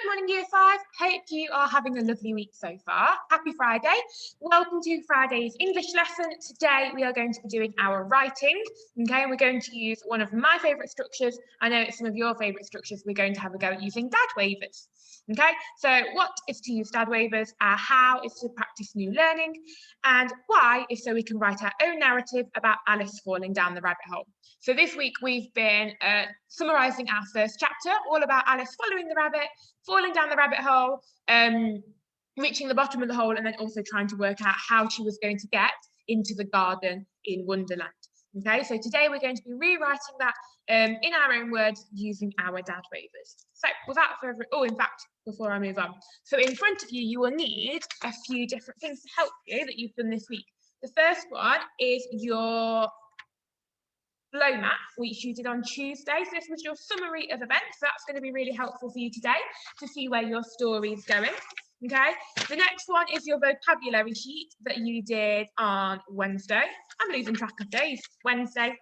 Good morning, Year 5. Hope you are having a lovely week so far. Happy Friday. Welcome to Friday's English lesson. Today we are going to be doing our writing. Okay, we're going to use one of my favourite structures. I know it's some of your favourite structures. We're going to have a go at using dad wavers. Okay, so what is to use dad wavers? How is to practice new learning, and why is so we can write our own narrative about Alice falling down the rabbit hole. So this week we've been summarising our first chapter, all about Alice following the rabbit, falling down the rabbit hole, reaching the bottom of the hole, and then also trying to work out how she was going to get into the garden in Wonderland. Okay, so today we're going to be rewriting that in our own words using our dad wavers. So without further, in fact, before I move on, so in front of you, you will need a few different things to help you that you've done this week. The first one is your flow map, which you did on Tuesday. So this was your summary of events. So that's going to be really helpful for you today to see where your story is going. Okay, the next one is your vocabulary sheet that you did on Wednesday. I'm losing track of days. Wednesday.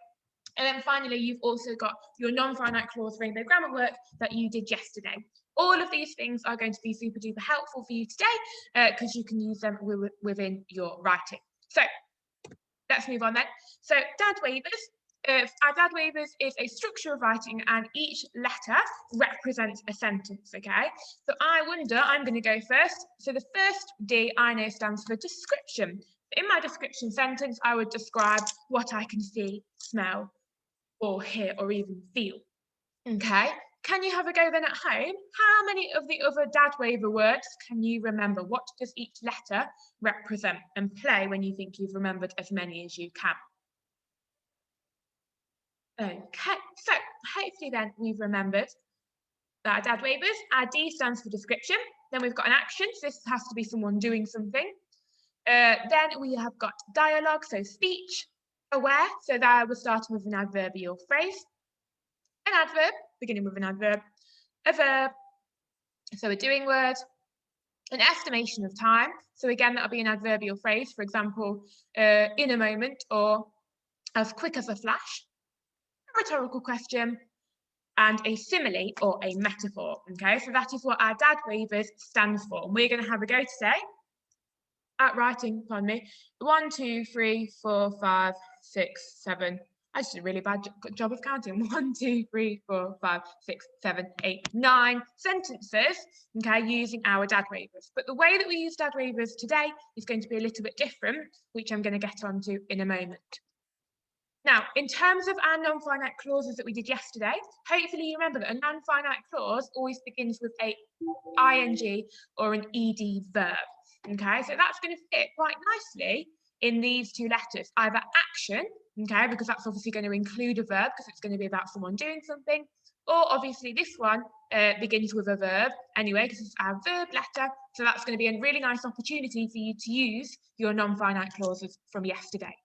And then finally, you've also got your non-finite clause rainbow grammar work that you did yesterday. All of these things are going to be super duper helpful for you today because you can use them within your writing. So let's move on then. So dad wavers. Our dad wavers is a structure of writing, and each letter represents a sentence, okay? So I'm going to go first. So the first D I know stands for description. In my description sentence, I would describe what I can see, smell, or hear, or even feel, okay? Can you have a go then at home? How many of the other dad waver words can you remember? What does each letter represent? And play when you think you've remembered as many as you can. Okay, so hopefully then we've remembered that our dad wavers. Our D stands for description. Then we've got an action, so this has to be someone doing something. Then we have got dialogue, so speech. Aware, so there we're starting with an adverbial phrase. An adverb, beginning with an adverb. A verb, so a doing word. An estimation of time, so again that'll be an adverbial phrase, for example, in a moment or as quick as a flash. A rhetorical question, and a simile or a metaphor. Okay, so that is what our dad wavers stands for. And we're going to have a go today at writing, pardon me, 1, 2, 3, 4, 5, 6, 7. I just did a really bad job of counting. 1, 2, 3, 4, 5, 6, 7, 8, 9 sentences, okay, using our dad wavers. But the way that we use dad wavers today is going to be a little bit different, which I'm going to get onto in a moment. Now, in terms of our non-finite clauses that we did yesterday, hopefully you remember that a non-finite clause always begins with a ing or an ed verb. Okay, so that's going to fit quite nicely in these two letters, either action, okay, because that's obviously going to include a verb because it's going to be about someone doing something, or obviously this one begins with a verb anyway because it's our verb letter, so that's going to be a really nice opportunity for you to use your non-finite clauses from yesterday.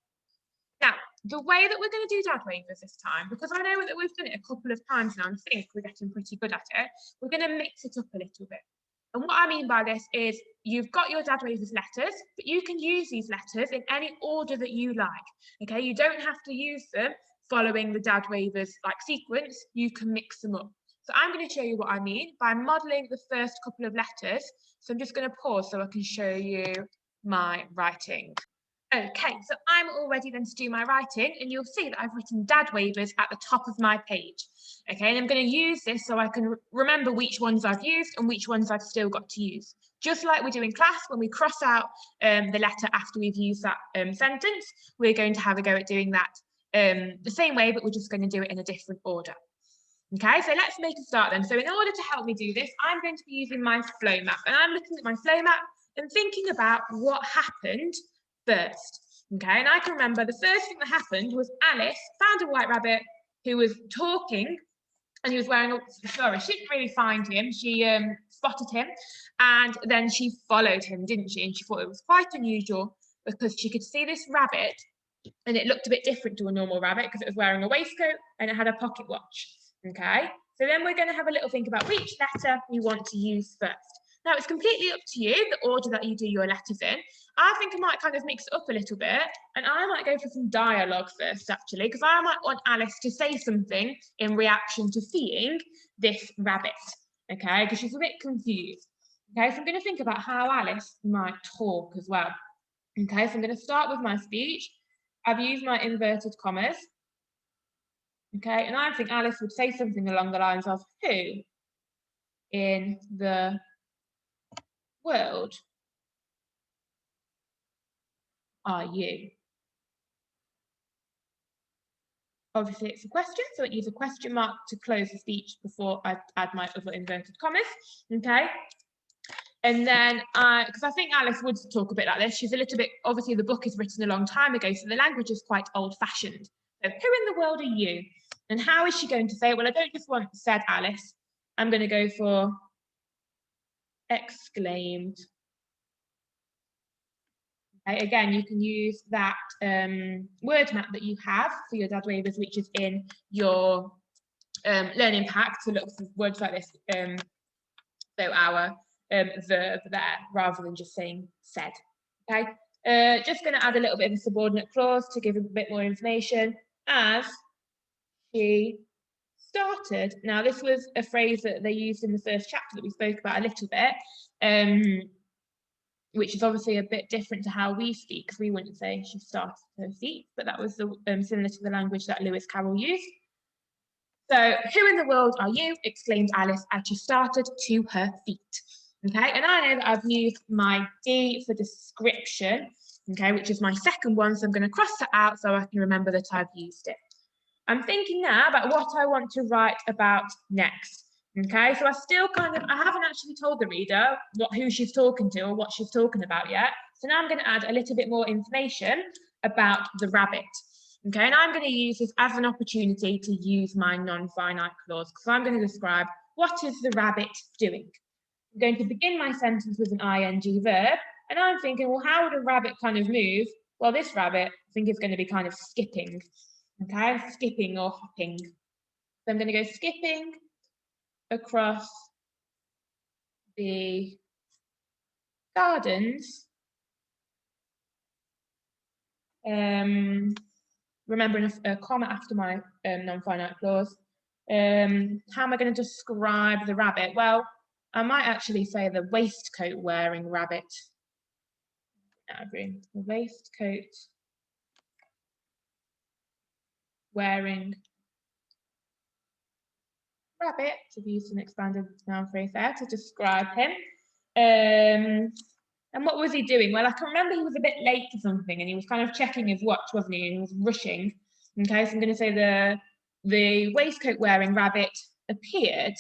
Now, the way that we're going to do dad wavers this time, because I know that we've done it a couple of times now and I think we're getting pretty good at it, we're going to mix it up a little bit. And what I mean by this is you've got your dad wavers letters, but you can use these letters in any order that you like. Okay, you don't have to use them following the dad wavers like sequence, you can mix them up. So I'm going to show you what I mean by modelling the first couple of letters. So I'm just going to pause so I can show you my writing. Okay, so I'm all ready then to do my writing, and you'll see that I've written dad wavers at the top of my page. Okay, and I'm going to use this so I can remember which ones I've used and which ones I've still got to use. Just like we do in class when we cross out the letter after we've used that sentence, we're going to have a go at doing that the same way, but we're just going to do it in a different order. Okay, so let's make a start then. So in order to help me do this, I'm going to be using my flow map, and I'm looking at my flow map and thinking about what happened first. Okay, and I can remember the first thing that happened was Alice found a white rabbit who was talking, and he was wearing a, sorry, she didn't really find him, she spotted him, and then she followed him, didn't she? And she thought it was quite unusual because she could see this rabbit and it looked a bit different to a normal rabbit because it was wearing a waistcoat and it had a pocket watch. Okay, so then we're going to have a little think about which letter you want to use first. Now, it's completely up to you, the order that you do your letters in. I think I might kind of mix it up a little bit, and I might go for some dialogue first, actually, because I might want Alice to say something in reaction to seeing this rabbit. okay, because she's a bit confused. Okay, so I'm going to think about how Alice might talk as well. Okay, so I'm going to start with my speech. I've used my inverted commas. Okay, and I think Alice would say something along the lines of, who in the world are you? Obviously, it's a question, so I use a question mark to close the speech before I add my other inverted commas. Okay, and then because I think Alice would talk a bit like this. She's a little bit, obviously the book is written a long time ago, so the language is quite old-fashioned. So who in the world are you? And how is she going to say it? Well, I don't just want said Alice. I'm going to go for exclaimed. Okay, again, you can use that word map that you have for your dad waivers, which is in your learning pack, to look for words like this. So our verb there, rather than just saying said. Okay, just going to add a little bit of a subordinate clause to give a bit more information. As she started. Now, this was a phrase that they used in the first chapter that we spoke about a little bit, which is obviously a bit different to how we speak, because we wouldn't say she started her feet, but that was similar to the language that Lewis Carroll used. So, who in the world are you? Exclaimed Alice as she started to her feet. Okay, and I know that I've used my D for description, okay, which is my second one, so I'm going to cross that out so I can remember that I've used it. I'm thinking now about what I want to write about next. Okay, so I haven't actually told the reader who she's talking to or what she's talking about yet. So now I'm going to add a little bit more information about the rabbit. Okay, and I'm going to use this as an opportunity to use my non-finite clause, because I'm going to describe what is the rabbit doing. I'm going to begin my sentence with an ing verb, and I'm thinking, well, how would a rabbit kind of move? Well, this rabbit, I think, is going to be kind of skipping. Okay, skipping or hopping. So I'm going to go skipping across the gardens. Remembering a comma after my non-finite clause. How am I going to describe the rabbit? Well, I might actually say the waistcoat wearing rabbit. The waistcoat wearing rabbit, to use an expanded noun phrase there to describe him. And what was he doing? Well, I can remember he was a bit late for something and he was kind of checking his watch, wasn't he? And he was rushing. Okay, so I'm going to say the waistcoat wearing rabbit appeared.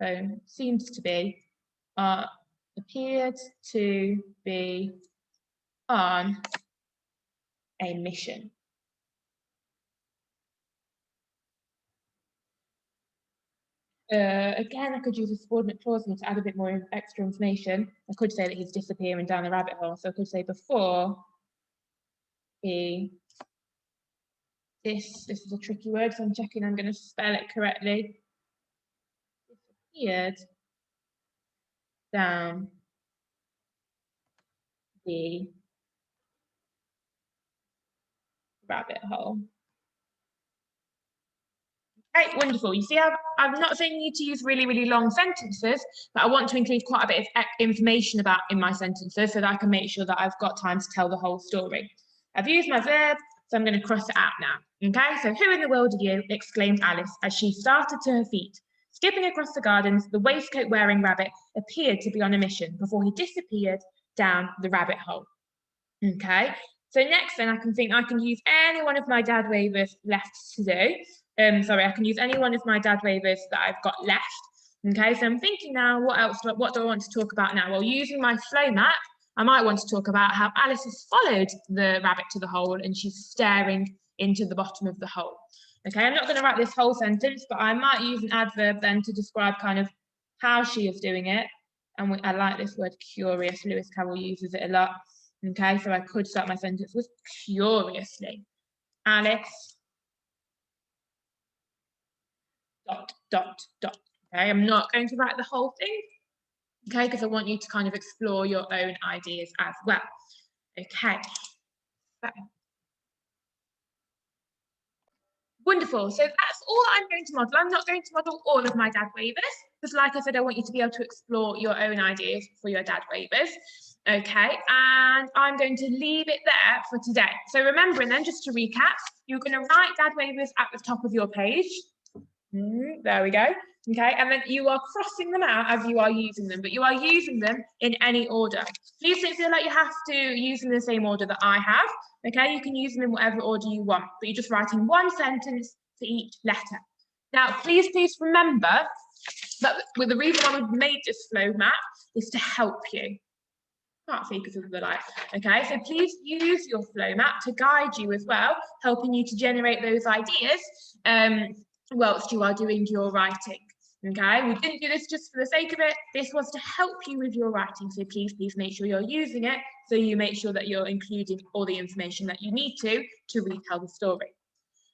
So seems to be appeared to be on a mission. Again, I could use a subordinate clause to add a bit more extra information. I could say that he's disappearing down the rabbit hole. So I could say before he, this is a tricky word, so I'm checking I'm going to spell it correctly. Disappeared down the rabbit hole. Right, wonderful. You see, I'm not saying you need to use really, really long sentences, but I want to include quite a bit of information in my sentences so that I can make sure that I've got time to tell the whole story. I've used my verb, so I'm going to cross it out now. Okay, so who in the world are you? Exclaimed Alice as she started to her feet. Skipping across the gardens, the waistcoat-wearing rabbit appeared to be on a mission before he disappeared down the rabbit hole. Okay, so next then I can use any one of my dad waivers left to do. I can use any one of my dad waivers that I've got left. Okay, so I'm thinking now, what do I want to talk about now? Well, using my flow map, I might want to talk about how Alice has followed the rabbit to the hole and she's staring into the bottom of the hole. Okay, I'm not going to write this whole sentence, but I might use an adverb then to describe kind of how she is doing it. And I like this word curious. Lewis Carroll uses it a lot. Okay, so I could start my sentence with curiously. Alice dot. Okay, I'm not going to write the whole thing. Okay, because I want you to kind of explore your own ideas as well. Okay. So, Wonderful. So that's all I'm going to model. I'm not going to model all of my dad waivers, because like I said, I want you to be able to explore your own ideas for your dad waivers. Okay, and I'm going to leave it there for today. So remembering then, just to recap, you're going to write dad waivers at the top of your page. There we go. Okay, and then you are crossing them out as you are using them, but you are using them in any order. Please don't feel like you have to use them in the same order that I have. Okay, you can use them in whatever order you want, but you're just writing one sentence for each letter. Now, please remember that with the reason why we've made this flow map is to help you. Can't see because of the light. Okay, so please use your flow map to guide you as well, helping you to generate those ideas whilst you are doing your writing. Okay, we didn't do this just for the sake of it. This was to help you with your writing. So please make sure you're using it, so you make sure that you're including all the information that you need to retell the story.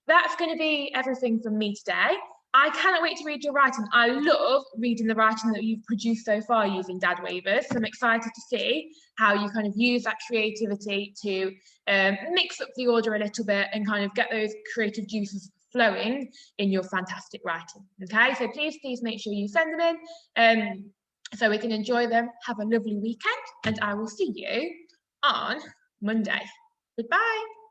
That's going to be everything from me today. I cannot wait to read your writing. I love reading the writing that you've produced so far using dad waivers. So I'm excited to see how you kind of use that creativity to mix up the order a little bit and kind of get those creative juices flowing in your fantastic writing. Okay, so please make sure you send them in so we can enjoy them. Have a lovely weekend, and I will see you on Monday. Goodbye.